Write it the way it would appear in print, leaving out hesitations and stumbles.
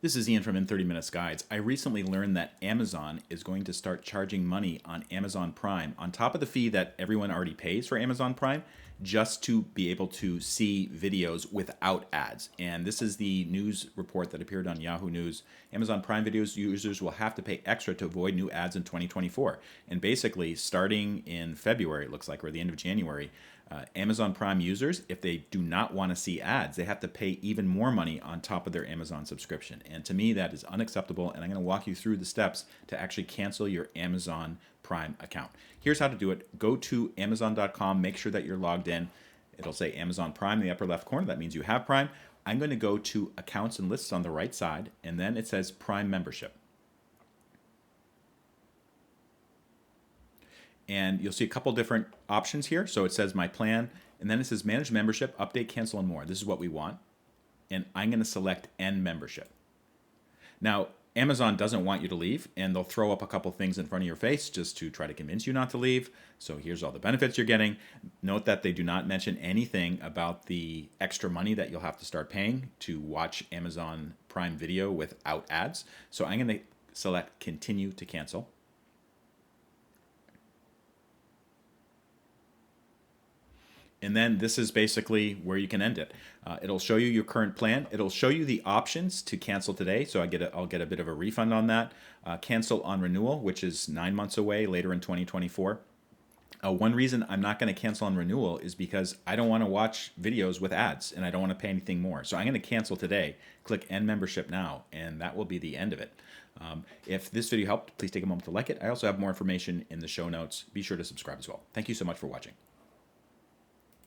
This is Ian from In 30 Minutes Guides. I recently learned that Amazon is going to start charging money on Amazon Prime on top of the fee that everyone already pays for Amazon Prime, just to be able to see videos without ads. And this is the news report that appeared on Yahoo News. Amazon Prime Videos users will have to pay extra to avoid new ads in 2024. And basically, starting in February, it looks like, or the end of January, Amazon Prime users, if they do not want to see ads, they have to pay even more money on top of their Amazon subscription. And to me, that is unacceptable. And I'm going to walk you through the steps to actually cancel your Amazon Prime account. Here's how to do it. Go to Amazon.com, make sure that you're logged in. It'll say Amazon Prime in the upper left corner. That means you have Prime. I'm going to go to Accounts and Lists on the right side, and then it says Prime Membership. And you'll see a couple different options here. So it says My Plan, and then it says Manage Membership, Update, Cancel, and More. This is what we want. And I'm going to select End Membership. Now, Amazon doesn't want you to leave, and they'll throw up a couple things in front of your face just to try to convince you not to leave. So here's all the benefits you're getting. Note that they do not mention anything about the extra money that you'll have to start paying to watch Amazon Prime Video without ads. So I'm going to select Continue to Cancel. And then this is basically where you can end it. It'll show you your current plan. It'll show you the options to cancel today. So I'll get a bit of a refund on that. Cancel on renewal, which is 9 months away, later in 2024. One reason I'm not going to cancel on renewal is because I don't want to watch videos with ads and I don't want to pay anything more. So I'm going to cancel today. Click End Membership now, and that will be the end of it. If this video helped, please take a moment to like it. I also have more information in the show notes. Be sure to subscribe as well. Thank you so much for watching.